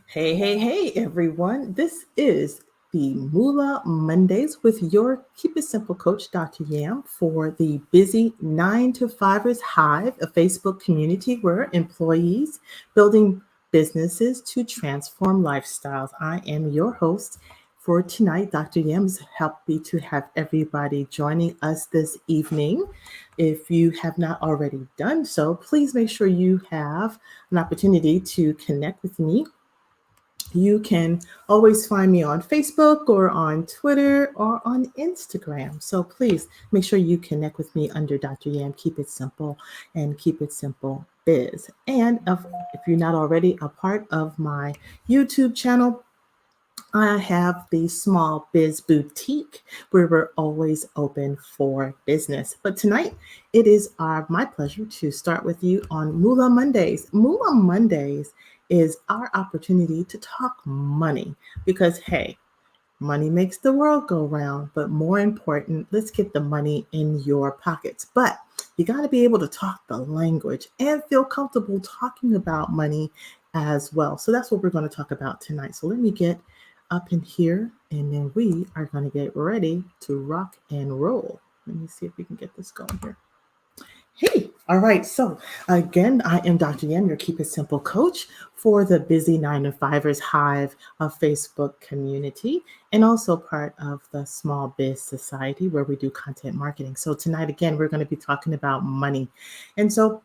Hey, hey, hey, everyone. This is the Moolah Mondays with your Keep It Simple coach, Dr. Yam, for the busy 9 to 5ers Hive, a Facebook community where employees building businesses to transform lifestyles. I am your host for tonight. Dr. Yam is happy to have everybody joining us this evening. If you have not already done so, please make sure you have an opportunity to connect with me. You can always find me on Facebook or on Twitter or on Instagram. So please make sure you connect with me under Dr. Yam. Keep it simple and keep it simple biz. And if you're not already a part of my YouTube channel, I have the Small Biz Boutique where we're always open for business. But tonight, it is my pleasure to start with you on Moolah Mondays. Moolah Mondays is our opportunity to talk money because, hey, money makes the world go round. But more important, let's get the money in your pockets. But you got to be able to talk the language and feel comfortable talking about money as well. So that's what we're going to talk about tonight. So let me get up in here and then we are going to get ready to rock and roll. Let me see if we can get this going here. Hey, all right. So again, I am Dr. Yam, your Keep It Simple coach for the busy 9 to 5ers Hive of Facebook community and also part of the Small Biz Society where we do content marketing. So tonight, again, we're going to be talking about money. And so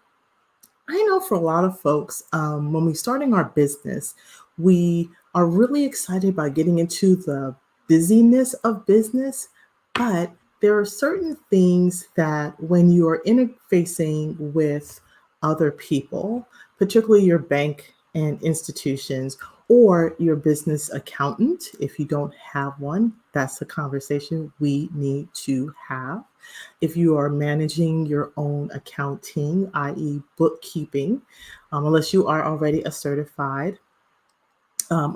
I know for a lot of folks, when we're starting our business, we are really excited about getting into the busyness of business, but there are certain things that when you are interfacing with other people, particularly your bank and institutions, or your business accountant, if you don't have one, that's a conversation we need to have. If you are managing your own accounting, i.e., bookkeeping, unless you are already a certified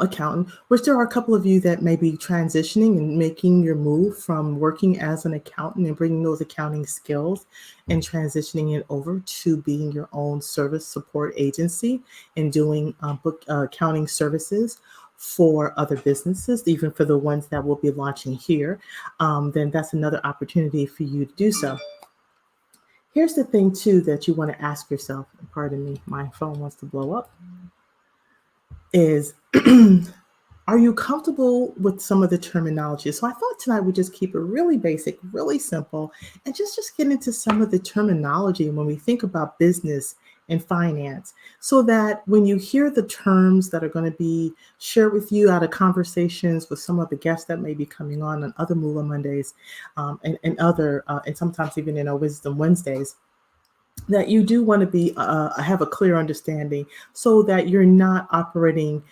accountant, which there are a couple of you that may be transitioning and making your move from working as an accountant and bringing those accounting skills and transitioning it over to being your own service support agency and doing book accounting services for other businesses, even for the ones that will be launching here, then that's another opportunity for you to do so. Here's the thing, too, that you want to ask yourself. Pardon me, my phone wants to blow up. Is are you comfortable with some of the terminology? So I thought tonight we'd just keep it really basic, really simple, and just get into some of the terminology when we think about business and finance, so that when you hear the terms that are going to be shared with you out of conversations with some of the guests that may be coming on other Moolah Mondays, and other, and sometimes even in our Wisdom Wednesdays, that you do want to be have a clear understanding so that you're not operating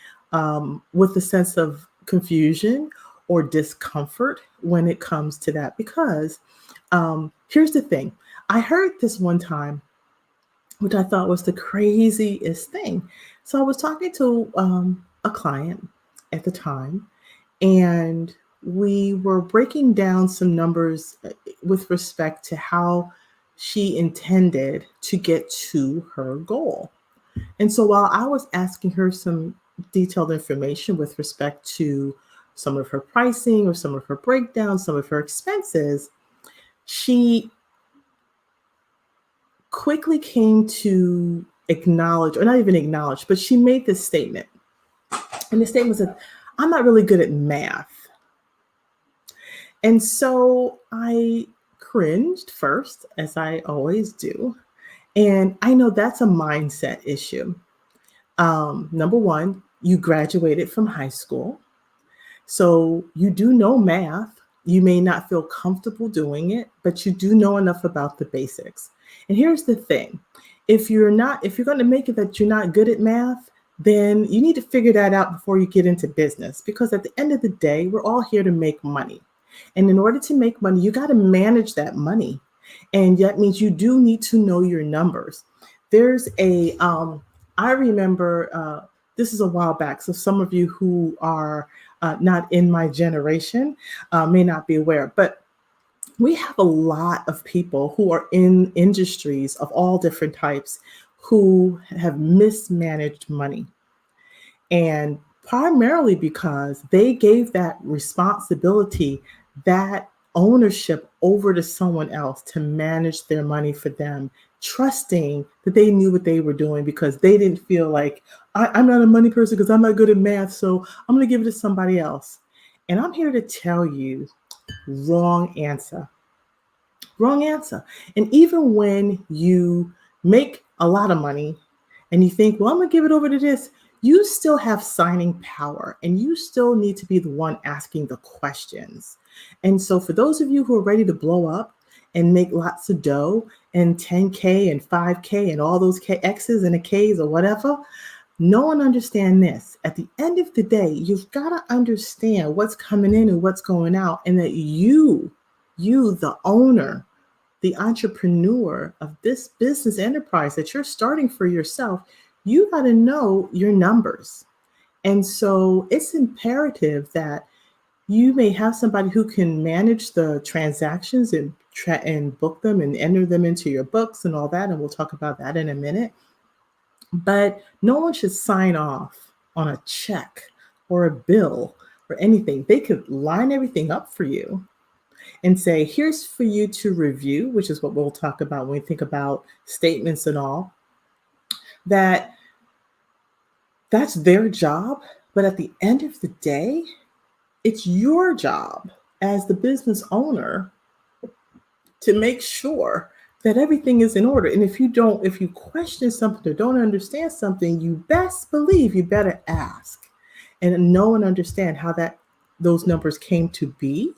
with a sense of confusion or discomfort when it comes to that. Because here's the thing. I heard this one time, which I thought was the craziest thing. So I was talking to a client at the time, and we were breaking down some numbers with respect to how she intended to get to her goal. And so while I was asking her some detailed information with respect to some of her pricing or some of her breakdowns, some of her expenses, she quickly came to acknowledge, or not even acknowledge, but she made this statement. And the statement was that I'm not really good at math. And so I cringed first, as I always do. And I know that's a mindset issue. Number one, you graduated from high school. So you do know math. You may not feel comfortable doing it, but you do know enough about the basics. And here's the thing. If you're going to make it that you're not good at math, then you need to figure that out before you get into business. Because at the end of the day, we're all here to make money. And in order to make money, you got to manage that money. And that means you do need to know your numbers. There's I remember, this is a while back, so some of you who are not in my generation may not be aware, but we have a lot of people who are in industries of all different types who have mismanaged money. And primarily because they gave that responsibility, that ownership over to someone else to manage their money for them, trusting that they knew what they were doing because they didn't feel like I'm not a money person because I'm not good at math, so I'm going to give it to somebody else. And I'm here to tell you, wrong answer. Wrong answer. And even when you make a lot of money and you think, well, I'm going to give it over to this, you still have signing power and you still need to be the one asking the questions. And so, for those of you who are ready to blow up and make lots of dough and 10K and 5K and all those X's and a K's or whatever, know and understand this. At the end of the day, you've got to understand what's coming in and what's going out, and that you, the owner, the entrepreneur of this business enterprise that you're starting for yourself, you got to know your numbers. And so it's imperative that you may have somebody who can manage the transactions and book them and enter them into your books and all that. And we'll talk about that in a minute. But no one should sign off on a check or a bill or anything. They could line everything up for you and say, here's for you to review, which is what we'll talk about when we think about statements and all, that's their job. But at the end of the day, it's your job as the business owner to make sure that everything is in order. And if you question something or don't understand something, you best believe you better ask and know and understand how those numbers came to be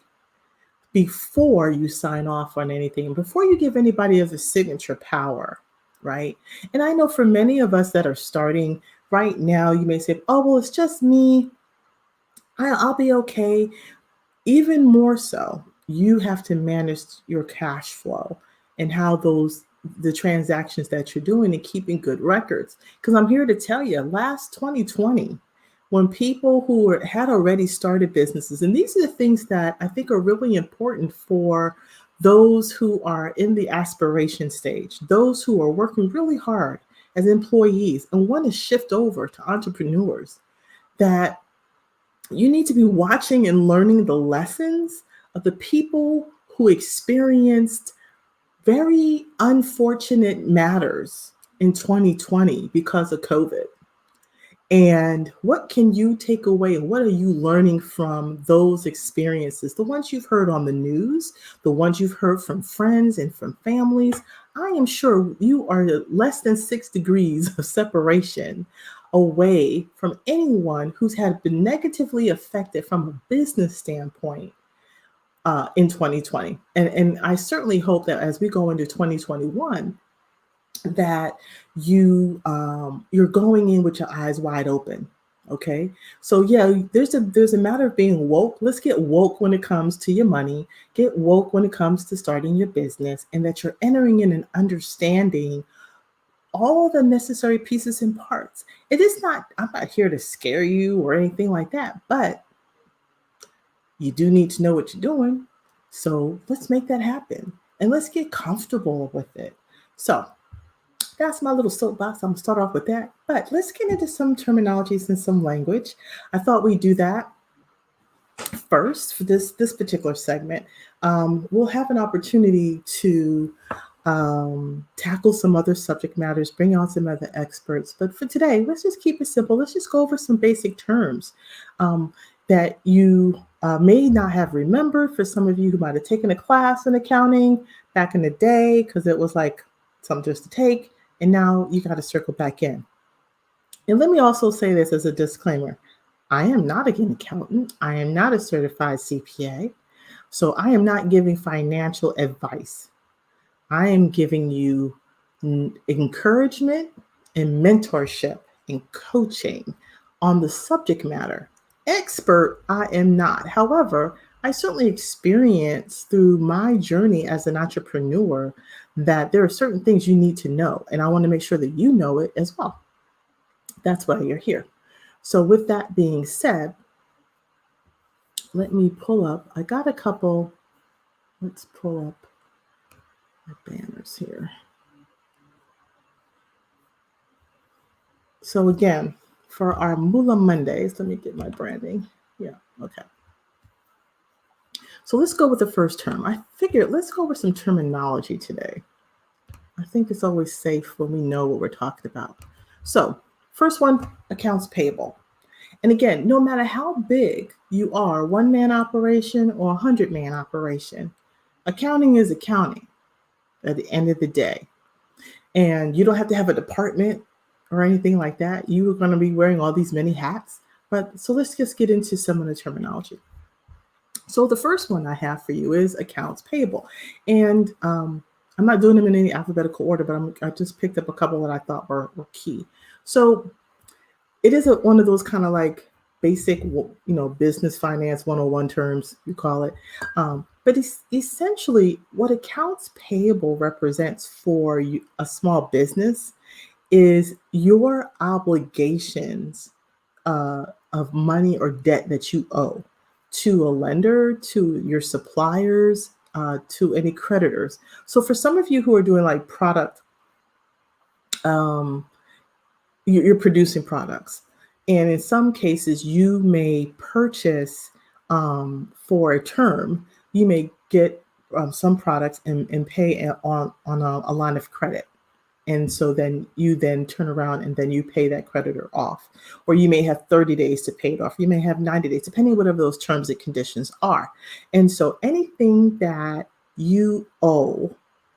before you sign off on anything, before you give anybody else a signature power, right? And I know for many of us that are starting right now, you may say, oh, well, it's just me. I'll be okay. Even more so, you have to manage your cash flow and how the transactions that you're doing and keeping good records. Because I'm here to tell you, last 2020, when people who had already started businesses, and these are the things that I think are really important for those who are in the aspiration stage, those who are working really hard as employees and want to shift over to entrepreneurs, that you need to be watching and learning the lessons of the people who experienced very unfortunate matters in 2020 because of COVID. And what can you take away and what are you learning from those experiences? The ones you've heard on the news, the ones you've heard from friends and from families. I am sure you are less than 6 degrees of separation away from anyone who's been negatively affected from a business standpoint in 2020. And I certainly hope that as we go into 2021, that you're going in with your eyes wide open. Okay, so yeah, there's a matter of being woke. Let's get woke when it comes to your money. Get woke when it comes to starting your business, and that you're entering in and understanding all the necessary pieces and parts. It is not. I'm not here to scare you or anything like that, but you do need to know what you're doing. So let's make that happen, and let's get comfortable with it. So that's my little soapbox. I'm gonna start off with that. But let's get into some terminologies and some language. I thought we'd do that first for this particular segment. We'll have an opportunity to tackle some other subject matters, bring on some other experts. But for today, let's just keep it simple. Let's just go over some basic terms that you may not have remembered. For some of you who might have taken a class in accounting back in the day, because it was like something just to take. And now you got to circle back in. And let me also say this as a disclaimer. I am not an accountant. I am not a certified CPA. So I am not giving financial advice. I am giving you encouragement and mentorship and coaching on the subject matter. Expert, I am not. However, I certainly experienced through my journey as an entrepreneur that there are certain things you need to know, and I want to make sure that you know it as well. That's why you're here. So with that being said, let me pull up. I got a couple. Let's pull up my banners here. So again, for our Moolah Mondays, let me get my branding. Yeah, okay. So let's go with the first term. I figured let's go with some terminology today. I think it's always safe when we know what we're talking about. So, first one, accounts payable. And again, no matter how big you are, one-man operation or 100-man operation, accounting is accounting at the end of the day. And you don't have to have a department or anything like that. You are going to be wearing all these many hats. But so let's just get into some of the terminology. So the first one I have for you is accounts payable. And I'm not doing them in any alphabetical order, but I just picked up a couple that I thought were key. So it is one of those kind of like basic, business finance 101 terms, you call it. But it's essentially what accounts payable represents for a small business is your obligations of money or debt that you owe to a lender, to your suppliers, to any creditors. So for some of you who are doing like product, you're producing products. And in some cases, you may purchase for a term, you may get some products and pay on a line of credit. And so then you turn around and then you pay that creditor off. Or you may have 30 days to pay it off. You may have 90 days, depending on whatever those terms and conditions are. And so anything that you owe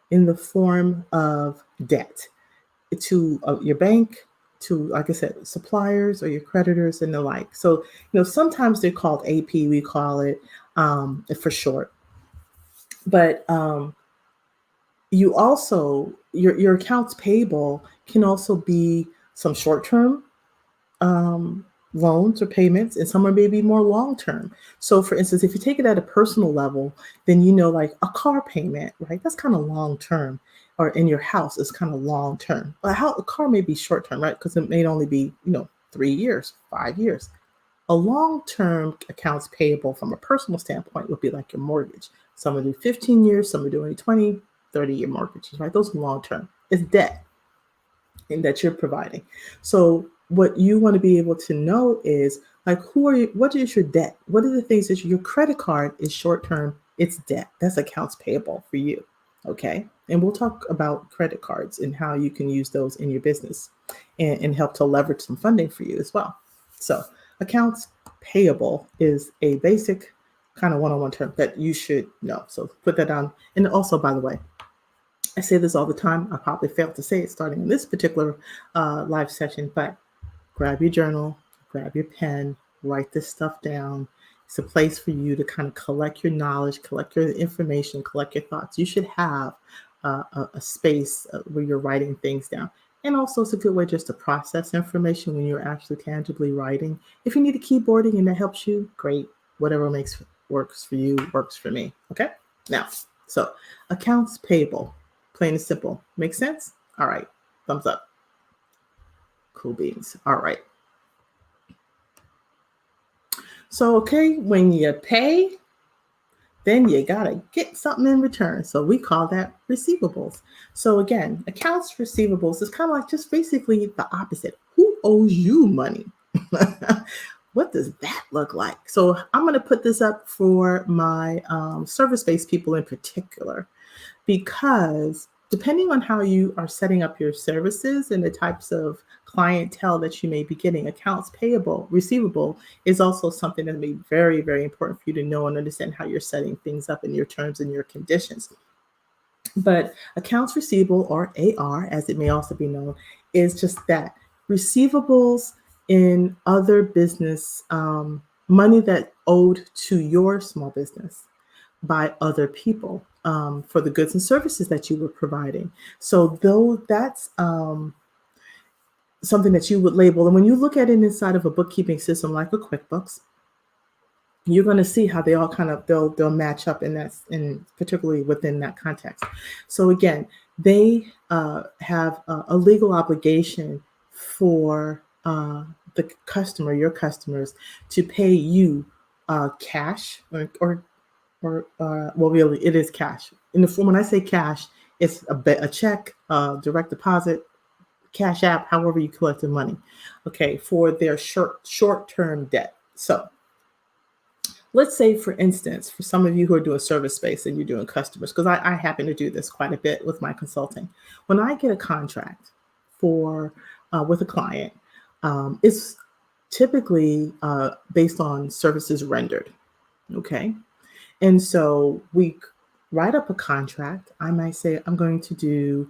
in the form of debt to your bank, to, like I said, suppliers or your creditors and the like. So, sometimes they're called AP, we call it for short. But you also, your accounts payable can also be some short-term loans or payments, and some are maybe more long-term. So for instance, if you take it at a personal level, then like a car payment, right? That's kind of long-term. Or in your house is kind of long-term. But a car may be short-term, right? Because it may only be, 3 years, 5 years. A long-term accounts payable from a personal standpoint would be like your mortgage. Some are doing 15 years, some are doing 20, 30-year mortgages, right? Those are long-term. It's debt that you're providing. So what you want to be able to know is like, what is your debt? What are the things that your credit card is short-term? It's debt. That's accounts payable for you. Okay. And we'll talk about credit cards and how you can use those in your business and help to leverage some funding for you as well. So accounts payable is a basic kind of one-on-one term that you should know. So put that down. And also, by the way, I say this all the time. I probably failed to say it starting in this particular live session, but grab your journal, grab your pen, write this stuff down. It's a place for you to kind of collect your knowledge, collect your information, collect your thoughts. You should have a space where you're writing things down. And also it's a good way just to process information when you're actually tangibly writing. If you need a keyboarding and that helps you, great. Whatever works for you, works for me. Okay? Now, so accounts payable, plain and simple. Make sense? All right. Thumbs up. Cool beans. All right. So, okay, when you pay, then you got to get something in return. So we call that receivables. So again, accounts receivables is kind of like just basically the opposite. Who owes you money? What does that look like? So I'm going to put this up for my service-based people in particular, because depending on how you are setting up your services and the types of clientele that you may be getting, accounts payable, receivable is also something that may be very, very important for you to know and understand how you're setting things up in your terms and your conditions. But accounts receivable, or AR, as it may also be known, is just that receivables in other business, money that owed to your small business by other people for the goods and services that you were providing. So though that's something that you would label, and when you look at it inside of a bookkeeping system like a QuickBooks, you're going to see how they all kind of they'll match up in that, in particularly within that context. So again, they have a legal obligation for the customer, your customers, to pay you cash or well, really, it is cash. In the form, when I say cash, it's a check, direct deposit, Cash App, however you collect the money, okay, for their short-term debt. So let's say, for instance, for some of you who are doing service space and you're doing customers, because I happen to do this quite a bit with my consulting. When I get a contract for with a client, it's typically based on services rendered. Okay, and so we write up a contract. I might say I'm going to do,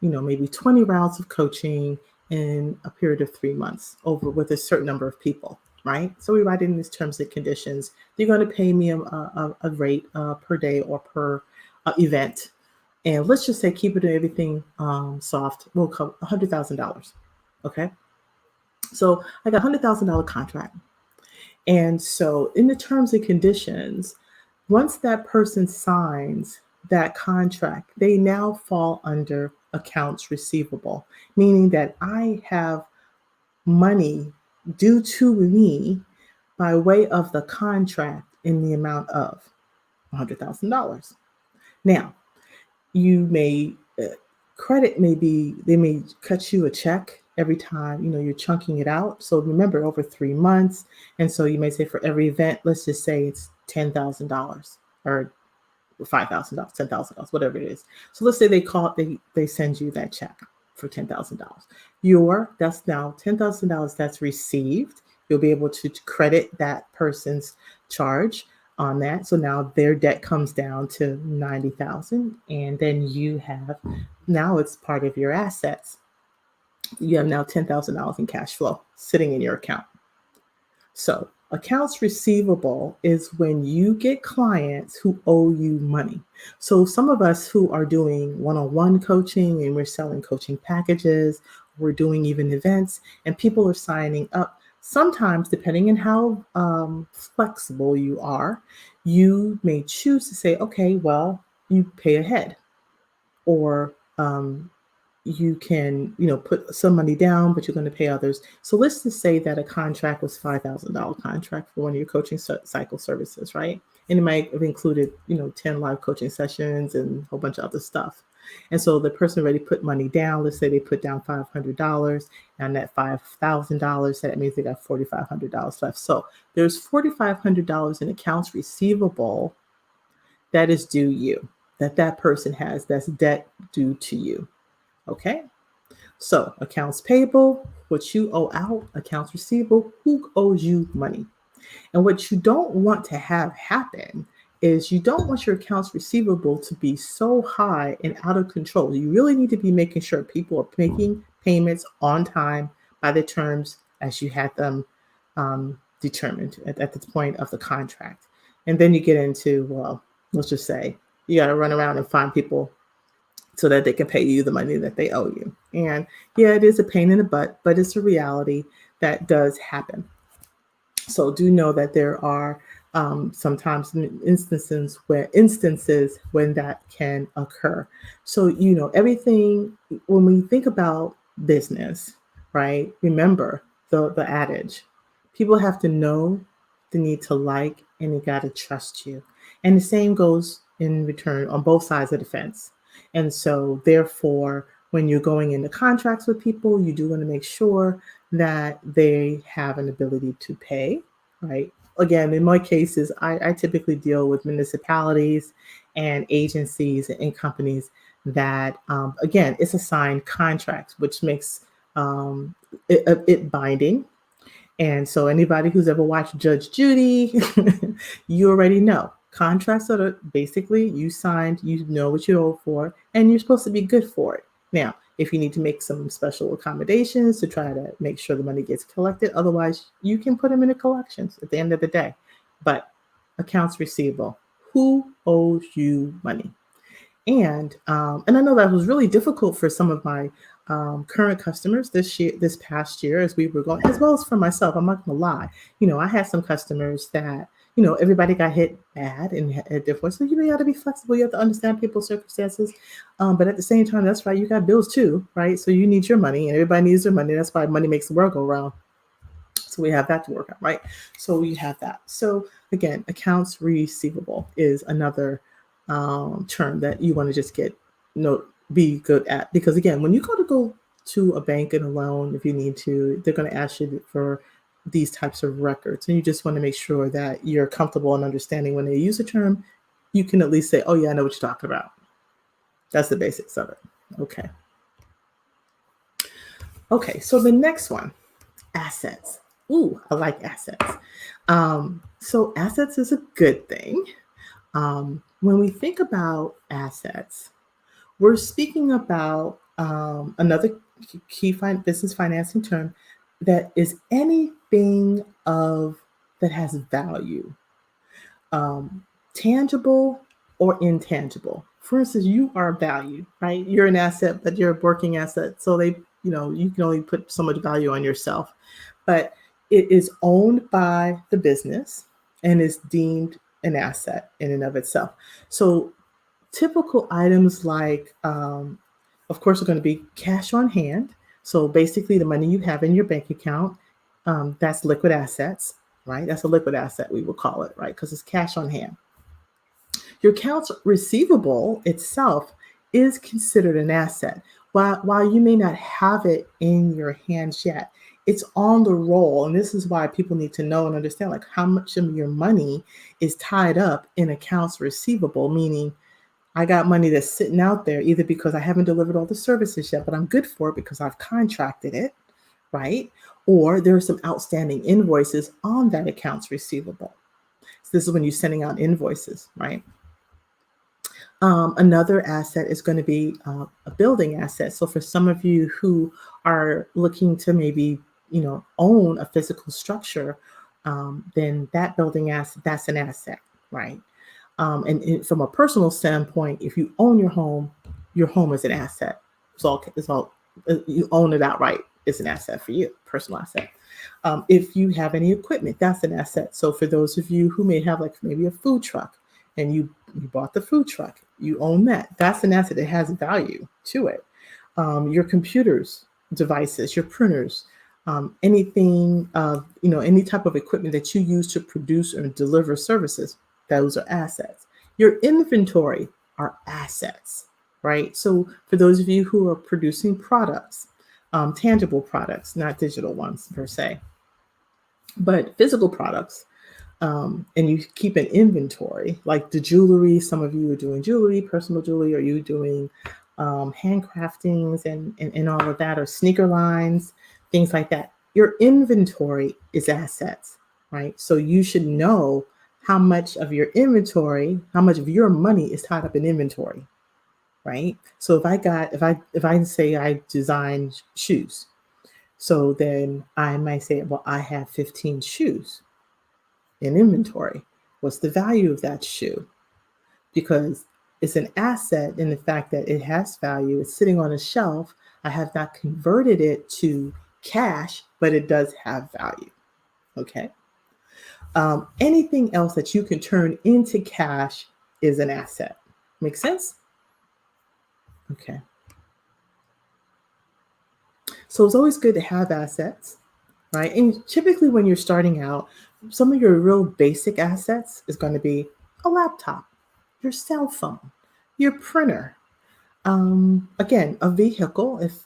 maybe 20 rounds of coaching in a period of 3 months over with a certain number of people, right? So we write in these terms and conditions. You're going to pay me a rate per day or per event. And let's just say keep it everything soft. We'll come $100,000. Okay. So I got $100,000 contract. And so in the terms and conditions, once that person signs that contract, they now fall under accounts receivable, meaning that I have money due to me by way of the contract in the amount of $100,000. Now, you may credit may be, they may cut you a check every time, you're chunking it out. So remember, over 3 months. And so you may say for every event, let's just say it's $10,000 or $5,000, $10,000, whatever it is. So let's say they send you that check for $10,000. That's now $10,000 that's received. You'll be able to credit that person's charge on that. So now their debt comes down to $90,000, and then now it's part of your assets. You have now $10,000 in cash flow sitting in your account. So accounts receivable is when you get clients who owe you money. So some of us who are doing one-on-one coaching and we're selling coaching packages, we're doing even events, and people are signing up. Sometimes, depending on how flexible you are, you may choose to say, okay, well, you pay ahead, or you can, put some money down, but you're going to pay others. So let's just say that a contract was $5,000 contract for one of your coaching cycle services, right? And it might have included, 10 live coaching sessions and a whole bunch of other stuff. And so the person already put money down. Let's say they put down $500, and that $5,000, that means they got $4,500 left. So there's $4,500 in accounts receivable that is due you, that person has, that's debt due to you. Okay. So accounts payable, what you owe out, accounts receivable, who owes you money. And what you don't want to have happen is you don't want your accounts receivable to be so high and out of control. You really need to be making sure people are making payments on time by the terms as you had them determined at the point of the contract. And then you get into, well, let's just say you got to run around and find people so that they can pay you the money that they owe you. And yeah, it is a pain in the butt, but it's a reality that does happen. So do know that there are sometimes instances when that can occur. So, everything, when we think about business, right? Remember the adage, people have to know, they need to like, and they got to trust you. And the same goes in return on both sides of the fence. And so therefore, when you're going into contracts with people, you do want to make sure that they have an ability to pay, right? Again, in my cases, I typically deal with municipalities and agencies and companies that, again, it's a signed contract, which makes it binding. And so anybody who's ever watched Judge Judy, you already know. Contracts are basically you signed, you know what you owe for, and you're supposed to be good for it. Now, if you need to make some special accommodations to try to make sure the money gets collected, otherwise you can put them in the collections at the end of the day. But accounts receivable, who owes you money? And I know that was really difficult for some of my current customers this past year as we were going, as well as for myself. I'm not gonna lie. I had some customers that, everybody got hit bad and had different. So you have to be flexible. You have to understand people's circumstances. But at the same time, that's right. You got bills too, right? So you need your money, and everybody needs their money. That's why money makes the world go round. So we have that to work on, right? So we have that. So again, accounts receivable is another term that you want to just be good at, because again, when you go to a bank and a loan if you need to. They're going to ask you for these types of records. And you just want to make sure that you're comfortable and understanding when they use a term, you can at least say, oh, yeah, I know what you're talking about. That's the basics of it. Okay. Okay, so the next one, assets. Ooh, I like assets. So assets is a good thing. When we think about assets, we're speaking about another key business financing term that is anything that has value, tangible or intangible. For instance, you are value, right? You're an asset, but you're a working asset. So you can only put so much value on yourself. But it is owned by the business and is deemed an asset in and of itself. So typical items like, of course, are going to be cash on hand. So basically the money you have in your bank account, that's liquid assets, right? That's a liquid asset, we will call it, right? Because it's cash on hand. Your accounts receivable itself is considered an asset. While you may not have it in your hands yet, it's on the roll. And this is why people need to know and understand like how much of your money is tied up in accounts receivable, meaning I got money that's sitting out there either because I haven't delivered all the services yet, but I'm good for it because I've contracted it, right? Or there are some outstanding invoices on that accounts receivable. So this is when you're sending out invoices, right? Another asset is going to be a building asset. So for some of you who are looking to maybe, own a physical structure, then that building asset, that's an asset, right? And from a personal standpoint, if you own your home is an asset. It's all you own it outright. It's an asset for you, personal asset. If you have any equipment, that's an asset. So for those of you who may have like maybe a food truck and you bought the food truck, you own that. That's an asset. It has value to it. Your computers, devices, your printers, anything, any type of equipment that you use to produce or deliver services, those are assets. Your inventory are assets, right? So for those of you who are producing products, tangible products, not digital ones per se, but physical products, and you keep an inventory, like the jewelry. Some of you are doing jewelry, personal jewelry. Are you doing handcraftings and all of that, or sneaker lines, things like that? Your inventory is assets, right? So you should know how much of your inventory, how much of your money is tied up in inventory, right? So if I say I design shoes, so then I might say, well, I have 15 shoes in inventory. What's the value of that shoe? Because it's an asset in the fact that it has value. It's sitting on a shelf. I have not converted it to cash, but it does have value. Okay. Anything else that you can turn into cash is an asset. Make sense? Okay. So it's always good to have assets, right? And typically when you're starting out, some of your real basic assets is going to be a laptop, your cell phone, your printer. Again, a vehicle, if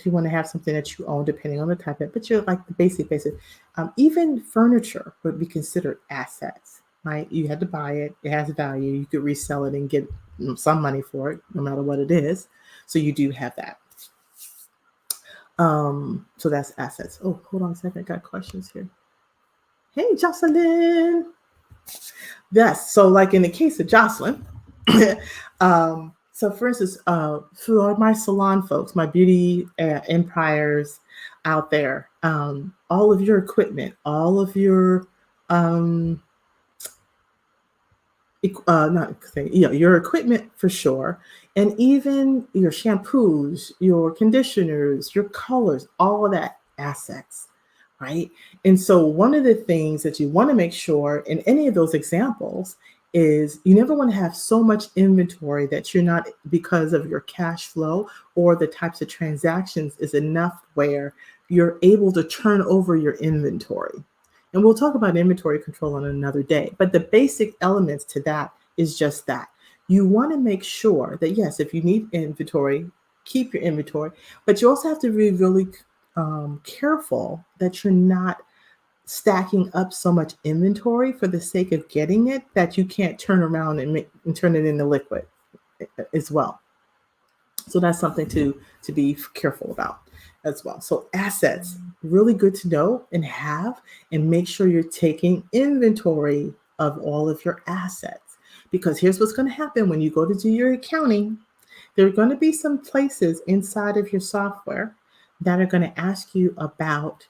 you want to have something that you own, depending on the type of it, but you're like the basic. Even furniture would be considered assets, right? You had to buy it. It has value. You could resell it and get some money for it, no matter what it is. So you do have that. So that's assets. Oh, hold on a second. I got questions here. Hey, Jocelyn. Yes. So like in the case of Jocelyn, so for instance, for my salon folks, my beauty empires out there, all of your equipment, all of your, your equipment for sure, and even your shampoos, your conditioners, your colors, all of that assets, right? And so one of the things that you want to make sure in any of those examples is you never want to have so much inventory that you're not, because of your cash flow or the types of transactions, is enough where you're able to turn over your inventory. And we'll talk about inventory control on another day. But the basic elements to that is just that. You want to make sure that, yes, if you need inventory, keep your inventory, but you also have to be really careful that you're not stacking up so much inventory for the sake of getting it that you can't turn around and turn it into liquid as well. So that's something to be careful about as well. So assets, really good to know and have, and make sure you're taking inventory of all of your assets. Because here's what's going to happen when you go to do your accounting. There are going to be some places inside of your software that are going to ask you about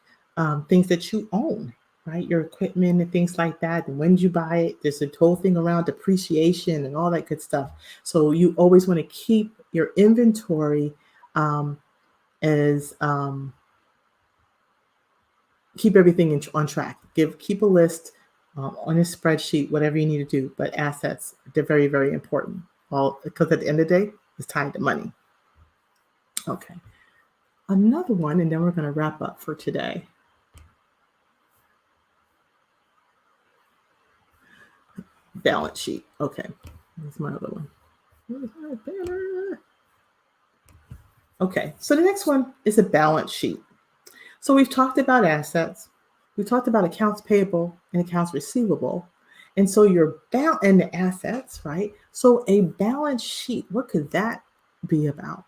things that you own, right? Your equipment and things like that. And when did you buy it? There's a whole thing around depreciation and all that good stuff. So you always want to keep your inventory as keep everything on track. Keep a list on a spreadsheet, whatever you need to do. But assets, they're very, very important. All because at the end of the day, it's tied to money. Okay. Another one, and then we're going to wrap up for today. Balance sheet. Okay. That's my other one. Okay. So the next one is a balance sheet. So we've talked about assets. We talked about accounts payable and accounts receivable. And so your and the assets, right? So a balance sheet, what could that be about?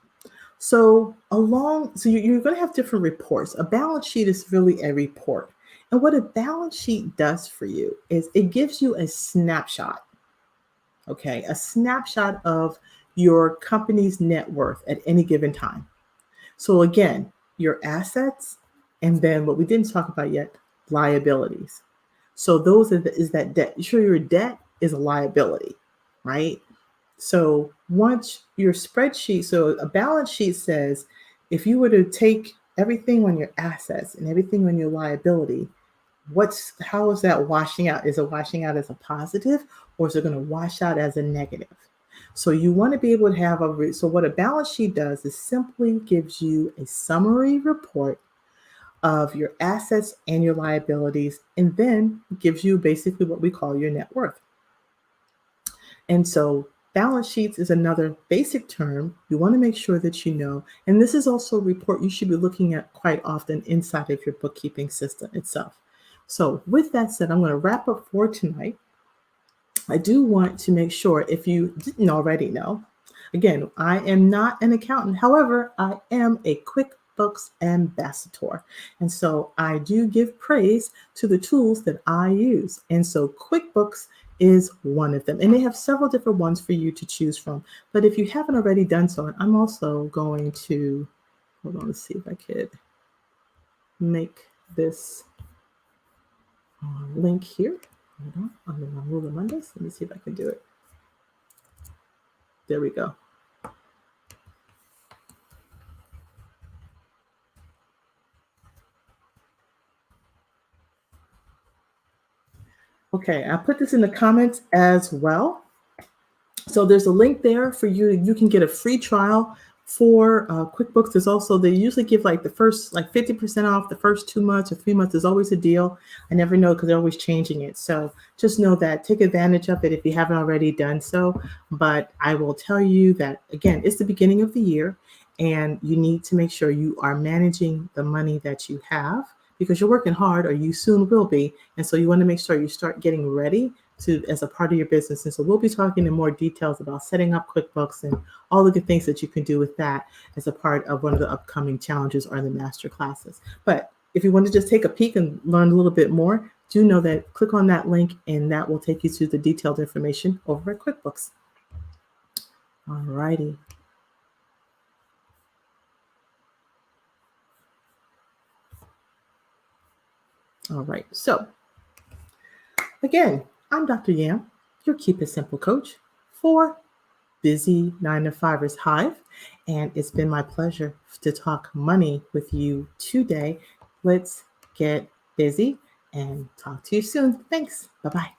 So you're going to have different reports. A balance sheet is really a report. And what a balance sheet does for you is it gives you a snapshot, okay? A snapshot of your company's net worth at any given time. So again, your assets, and then what we didn't talk about yet, liabilities. So those is that debt. You sure your debt is a liability, right? So once your spreadsheet, so a balance sheet says, if you were to take everything on your assets and everything on your liability, how is that washing out? Is it washing out as a positive, or is it going to wash out as a negative? So you want to be able to have so what a balance sheet does is simply gives you a summary report of your assets and your liabilities, and then gives you basically what we call your net worth. And so balance sheets is another basic term you want to make sure that you know. And this is also a report you should be looking at quite often inside of your bookkeeping system itself. So with that said, I'm going to wrap up for tonight. I do want to make sure, if you didn't already know, again, I am not an accountant. However, I am a QuickBooks ambassador. And so I do give praise to the tools that I use. And so QuickBooks is one of them. And they have several different ones for you to choose from. But if you haven't already done so, and I'm also going to, hold on, let's see if I could make this link here. Hold on, I'm in my Moolah Mondays. Let me see if I can do it. There we go. Okay, I put this in the comments as well. So there's a link there for you. You can get a free trial for QuickBooks. There's also, they usually give like the first, like 50% off the first 2 months or 3 months. There's always a deal. I never know because they're always changing it. So just know that, take advantage of it if you haven't already done so. But I will tell you that, again, it's the beginning of the year and you need to make sure you are managing the money that you have, because you're working hard, or you soon will be. And so you want to make sure you start getting ready as a part of your business. And so we'll be talking in more details about setting up QuickBooks and all the good things that you can do with that as a part of one of the upcoming challenges or the master classes. But if you want to just take a peek and learn a little bit more, do know that click on that link and that will take you to the detailed information over at QuickBooks. All righty. All right. So again, I'm Dr. Yam, your Keep It Simple coach for Busy 9-to-5ers Hive. And it's been my pleasure to talk money with you today. Let's get busy and talk to you soon. Thanks. Bye-bye.